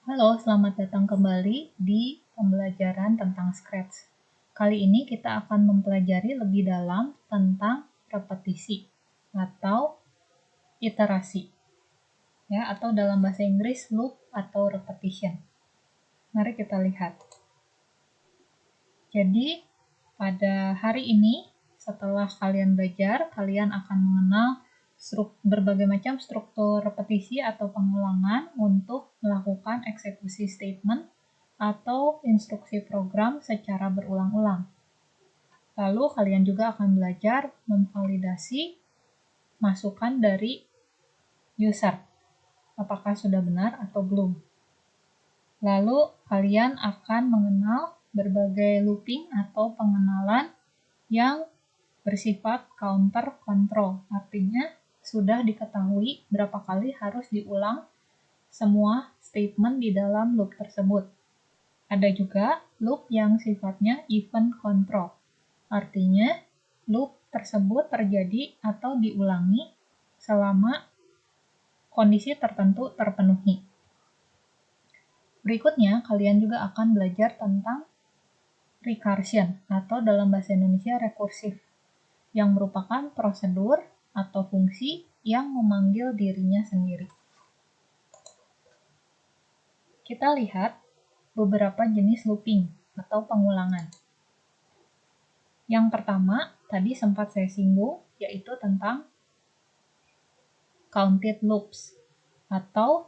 Halo, selamat datang kembali di pembelajaran tentang Scratch. Kali ini kita akan mempelajari lebih dalam tentang repetisi atau iterasi, ya, atau dalam bahasa Inggris loop atau repetition. Mari kita lihat. Jadi, pada hari ini, setelah kalian belajar, kalian akan mengenal berbagai macam struktur repetisi atau pengulangan untuk melakukan eksekusi statement atau instruksi program secara berulang-ulang. Lalu kalian juga akan belajar memvalidasi masukan dari user, apakah sudah benar atau belum. Lalu kalian akan mengenal berbagai looping atau pengenalan yang bersifat counter control, artinya sudah diketahui berapa kali harus diulang semua statement di dalam loop tersebut. Ada juga loop yang sifatnya event control, artinya loop tersebut terjadi atau diulangi selama kondisi tertentu terpenuhi. Berikutnya, kalian juga akan belajar tentang recursion atau dalam bahasa Indonesia rekursif, yang merupakan prosedur atau fungsi yang memanggil dirinya sendiri. Kita lihat beberapa jenis looping atau pengulangan. Yang pertama, tadi sempat saya singgung, yaitu tentang counted loops atau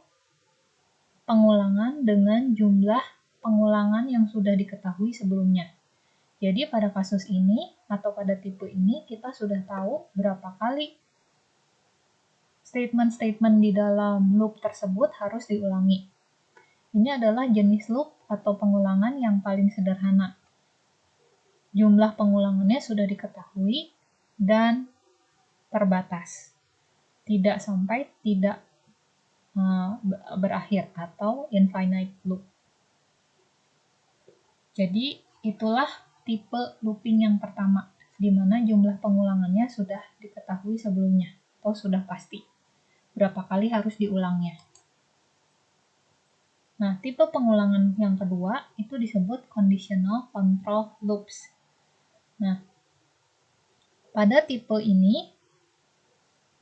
pengulangan dengan jumlah pengulangan yang sudah diketahui sebelumnya. Jadi pada kasus ini atau pada tipe ini kita sudah tahu berapa kali statement-statement di dalam loop tersebut harus diulangi. Ini adalah jenis loop atau pengulangan yang paling sederhana. Jumlah pengulangannya sudah diketahui dan terbatas. Tidak sampai tidak berakhir atau infinite loop. Jadi itulah tipe looping yang pertama, di mana jumlah pengulangannya sudah diketahui sebelumnya atau sudah pasti. Berapa kali harus diulangnya. Nah, tipe pengulangan yang kedua itu disebut conditional control loops. Nah, pada tipe ini,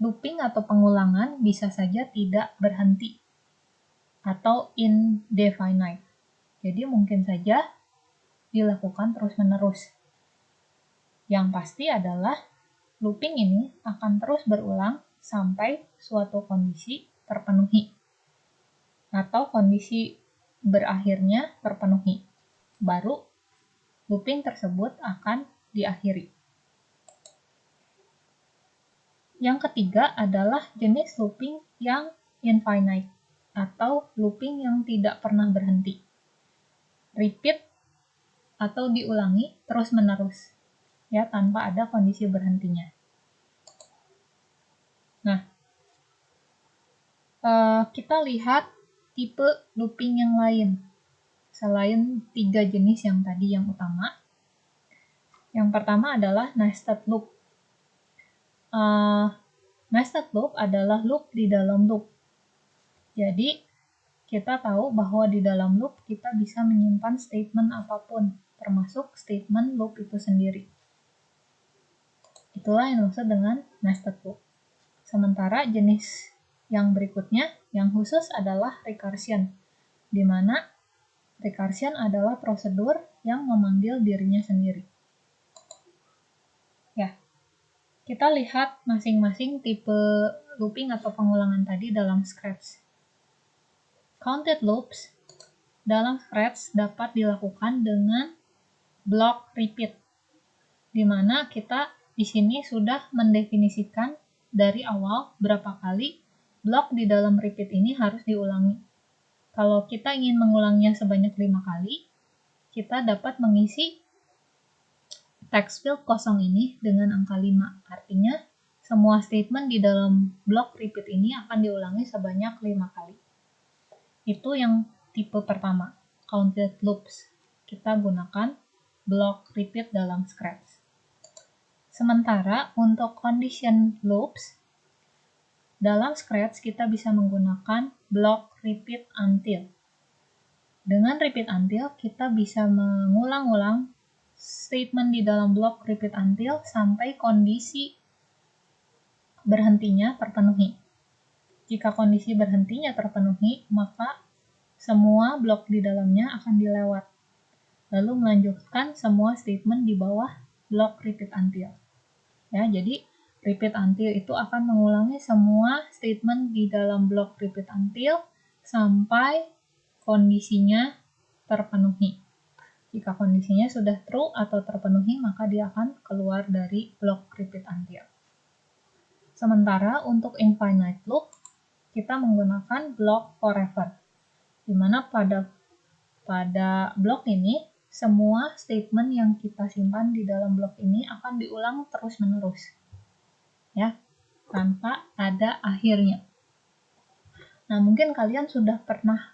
looping atau pengulangan bisa saja tidak berhenti atau indefinite. Jadi mungkin saja dilakukan terus-menerus. Yang pasti adalah looping ini akan terus berulang sampai suatu kondisi terpenuhi atau kondisi berakhirnya terpenuhi. Baru looping tersebut akan diakhiri. Yang ketiga adalah jenis looping yang infinite atau looping yang tidak pernah berhenti. Repeat atau diulangi terus-menerus, ya, tanpa ada kondisi berhentinya. Nah, kita lihat tipe looping yang lain selain 3 jenis yang tadi yang utama. Yang pertama adalah nested loop. Nested loop adalah loop di dalam loop. Jadi kita tahu bahwa di dalam loop kita bisa menyimpan statement apapun, termasuk statement loop itu sendiri. Itulah yang dimaksud dengan nested loop. Sementara jenis yang berikutnya, yang khusus adalah recursion, di mana recursion adalah prosedur yang memanggil dirinya sendiri. Ya, kita lihat masing-masing tipe looping atau pengulangan tadi dalam Scratch. Counted loops dalam Scratch dapat dilakukan dengan block repeat, di mana kita di sini sudah mendefinisikan dari awal berapa kali blok di dalam repeat ini harus diulangi. Kalau kita ingin mengulangnya sebanyak 5 kali, kita dapat mengisi text field kosong ini dengan angka 5. Artinya, semua statement di dalam blok repeat ini akan diulangi sebanyak 5 kali. Itu yang tipe pertama, counted loops. Kita gunakan block repeat dalam Scratch. Sementara untuk condition loops, dalam Scratch kita bisa menggunakan block repeat until. Dengan repeat until, kita bisa mengulang-ulang statement di dalam blok repeat until sampai kondisi berhentinya terpenuhi. Jika kondisi berhentinya terpenuhi, maka semua blok di dalamnya akan dilewat. Lalu melanjutkan semua statement di bawah blok repeat until. Ya, jadi repeat until itu akan mengulangi semua statement di dalam blok repeat until sampai kondisinya terpenuhi. Jika kondisinya sudah true atau terpenuhi, maka dia akan keluar dari blok repeat until. Sementara untuk infinite loop, kita menggunakan blok forever, di mana pada blok ini, semua statement yang kita simpan di dalam blok ini akan diulang terus-menerus, ya, tanpa ada akhirnya. Nah, mungkin kalian sudah pernah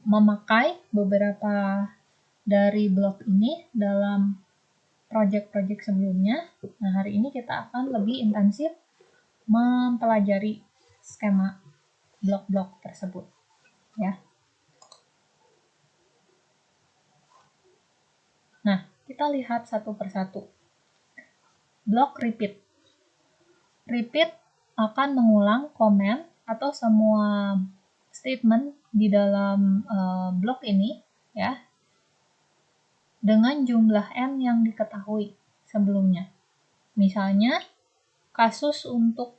memakai beberapa dari blok ini dalam project-project sebelumnya. Nah, hari ini kita akan lebih intensif mempelajari skema blok-blok tersebut, ya. Nah, kita lihat satu persatu. Blok repeat. Repeat akan mengulang komen atau semua statement di dalam blok ini, ya, dengan jumlah n yang diketahui sebelumnya. Misalnya, kasus untuk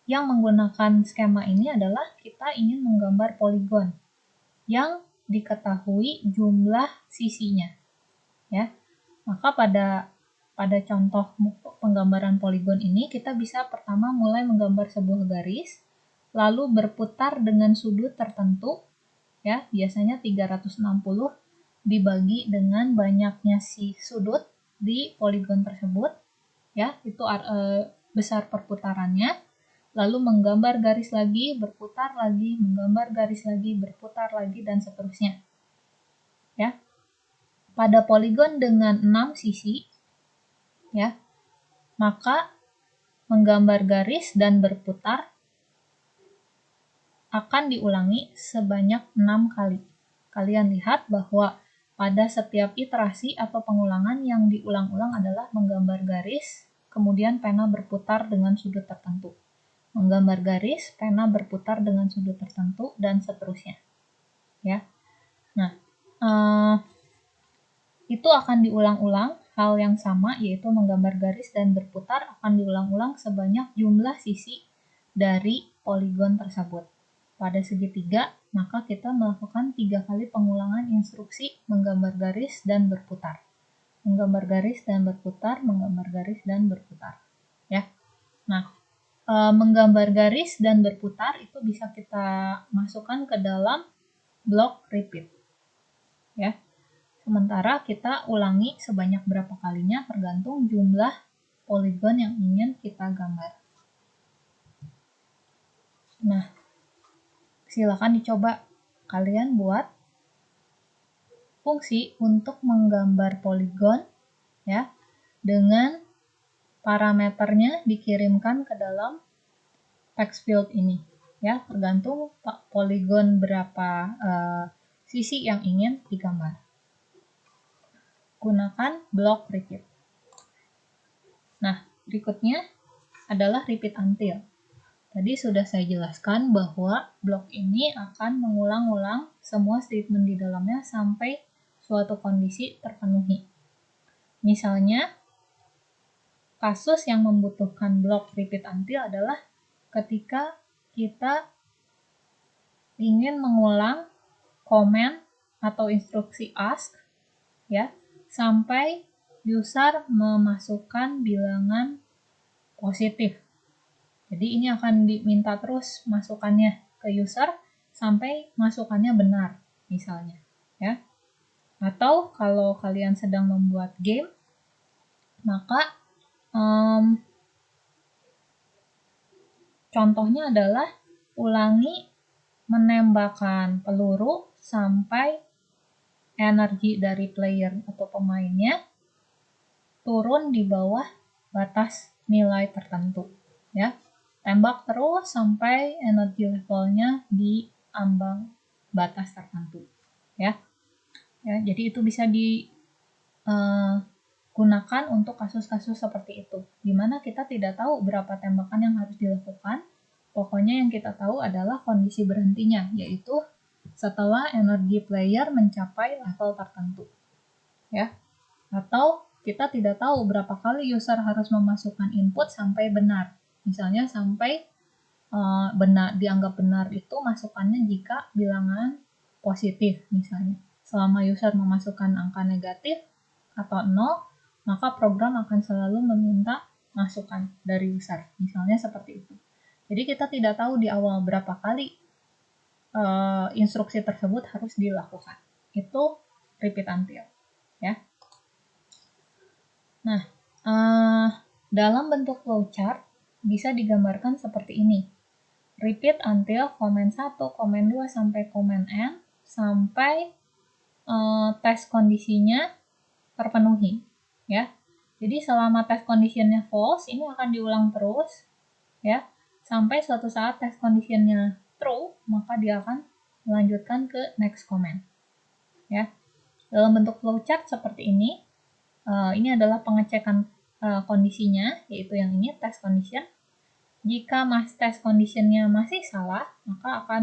yang menggunakan skema ini adalah kita ingin menggambar poligon yang diketahui jumlah sisinya, ya. Maka pada contoh penggambaran poligon ini, kita bisa pertama mulai menggambar sebuah garis, lalu berputar dengan sudut tertentu, ya, biasanya 360 dibagi dengan banyaknya si sudut di poligon tersebut, ya, itu besar perputarannya. Lalu menggambar garis lagi, berputar lagi, menggambar garis lagi, berputar lagi, dan seterusnya. Ya. Pada poligon dengan 6 sisi, ya, maka menggambar garis dan berputar akan diulangi sebanyak 6 kali. Kalian lihat bahwa pada setiap iterasi atau pengulangan yang diulang-ulang adalah menggambar garis, kemudian pena berputar dengan sudut tertentu. Menggambar garis, pena berputar dengan sudut tertentu, dan seterusnya. Ya. Nah, itu akan diulang-ulang, hal yang sama, yaitu menggambar garis dan berputar akan diulang-ulang sebanyak jumlah sisi dari poligon tersebut. Pada segitiga, maka kita melakukan 3 kali pengulangan instruksi menggambar garis dan berputar. Menggambar garis dan berputar, menggambar garis dan berputar. Ya. Nah, menggambar garis dan berputar itu bisa kita masukkan ke dalam blok repeat, ya. Sementara kita ulangi sebanyak berapa kalinya tergantung jumlah poligon yang ingin kita gambar. Nah, silakan dicoba kalian buat fungsi untuk menggambar poligon, ya, dengan parameternya dikirimkan ke dalam text field ini, ya, tergantung poligon berapa sisi yang ingin digambar. Gunakan blok repeat. Nah, berikutnya adalah repeat until. Tadi sudah saya jelaskan bahwa blok ini akan mengulang-ulang semua statement di dalamnya sampai suatu kondisi terpenuhi. Misalnya, kasus yang membutuhkan blok repeat until adalah ketika kita ingin mengulang komen atau instruksi ask, ya, sampai user memasukkan bilangan positif. Jadi ini akan diminta terus masukannya ke user sampai masukannya benar, misalnya, ya. Atau kalau kalian sedang membuat game, maka contohnya adalah ulangi menembakkan peluru sampai energi dari player atau pemainnya turun di bawah batas nilai tertentu, ya. Tembak terus sampai energi levelnya di ambang batas tertentu, ya. Jadi itu bisa digunakan untuk kasus-kasus seperti itu, di mana kita tidak tahu berapa tembakan yang harus dilakukan. Pokoknya yang kita tahu adalah kondisi berhentinya, yaitu setelah energi player mencapai level tertentu, ya. Atau kita tidak tahu berapa kali user harus memasukkan input sampai benar. Misalnya sampai dianggap benar itu masukannya jika bilangan positif misalnya. Selama user memasukkan angka negatif atau 0, maka program akan selalu meminta masukan dari user. Misalnya seperti itu. Jadi kita tidak tahu di awal berapa kali instruksi tersebut harus dilakukan. Itu repeat until, ya. Nah, dalam bentuk flowchart bisa digambarkan seperti ini. Repeat until comment 1, comment 2, sampai comment n, sampai tes kondisinya terpenuhi, ya. Jadi selama tes conditionnya false, ini akan diulang terus, ya, sampai suatu saat tes conditionnya true, maka dia akan melanjutkan ke next comment, ya. Dalam bentuk flowchart seperti ini adalah pengecekan kondisinya, yaitu yang ini test condition. Jika test conditionnya masih salah, maka akan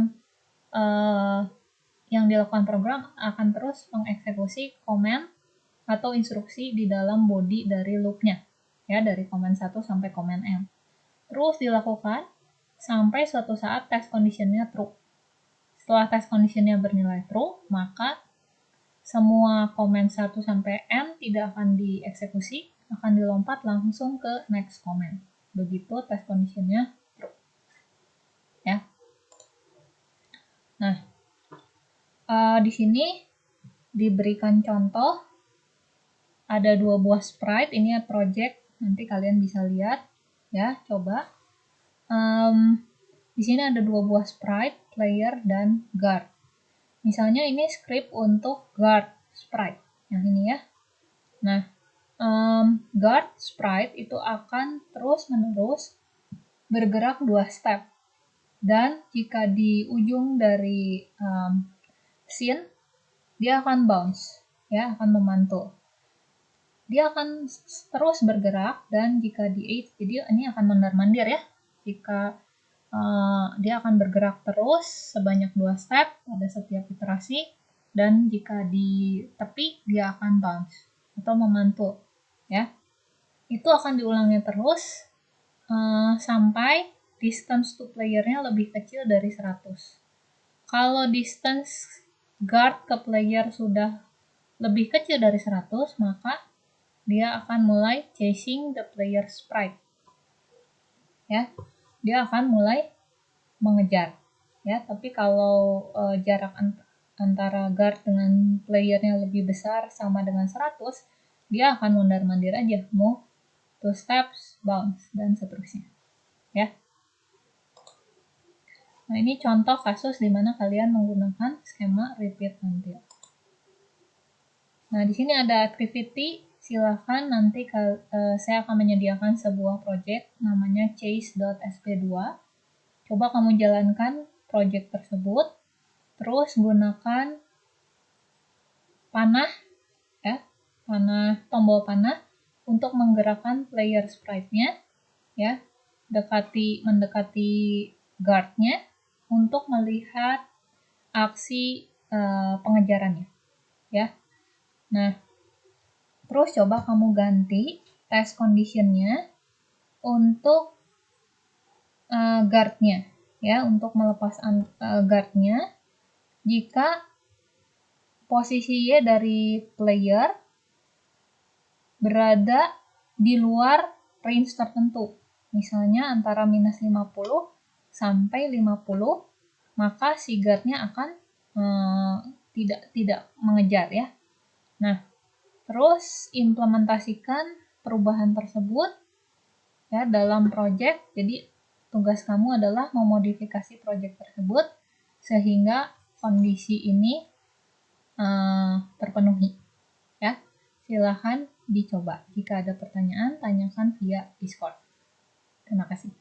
yang dilakukan program akan terus mengeksekusi komen atau instruksi di dalam body dari loopnya, ya, dari komen 1 sampai komen n. Terus dilakukan sampai suatu saat test conditionnya true. Setelah test conditionnya bernilai true, maka semua komen 1 sampai n tidak akan dieksekusi, akan dilompat langsung ke next comment. Begitu test conditionnya true, ya. Nah, di sini diberikan contoh ada 2 buah sprite. Ini project, nanti kalian bisa lihat, ya. Coba di sini ada 2 buah sprite, player dan guard. Misalnya ini script untuk guard sprite yang ini, ya. Nah, guard sprite itu akan terus-menerus bergerak 2 step, dan jika di ujung dari scene dia akan bounce, ya, akan memantul. Dia akan terus bergerak, dan jika di edge, jadi ini akan mondar-mandir, ya. Jika dia akan bergerak terus sebanyak 2 step pada setiap iterasi, dan jika di tepi dia akan bounce atau memantul, ya. Itu akan diulangi terus sampai distance to player-nya lebih kecil dari 100. Kalau distance guard ke player sudah lebih kecil dari 100, maka dia akan mulai chasing the player sprite, ya. Dia akan mulai mengejar, ya. Tapi kalau jarak antara guard dengan playernya lebih besar, sama dengan 100, dia akan mondar-mandir aja, move, 2 steps, bounce, dan seterusnya, ya. Nah, ini contoh kasus di mana kalian menggunakan skema repeat until. Nah, di sini ada activity. Silahkan nanti saya akan menyediakan sebuah project namanya chase.sp2. Coba kamu jalankan project tersebut. Terus gunakan panah, ya, tombol panah untuk menggerakkan player sprite-nya, ya. Mendekati guard-nya untuk melihat aksi pengejarannya, ya. Nah, terus coba kamu ganti test condition-nya untuk guard-nya, ya, untuk melepas guard-nya jika posisinya dari player berada di luar range tertentu. Misalnya antara minus 50 sampai 50, maka si guard-nya akan tidak mengejar, ya. Nah, terus implementasikan perubahan tersebut, ya, dalam project. Jadi tugas kamu adalah memodifikasi project tersebut sehingga kondisi ini terpenuhi, ya. Silahkan dicoba. Jika ada pertanyaan, tanyakan via Discord. Terima kasih.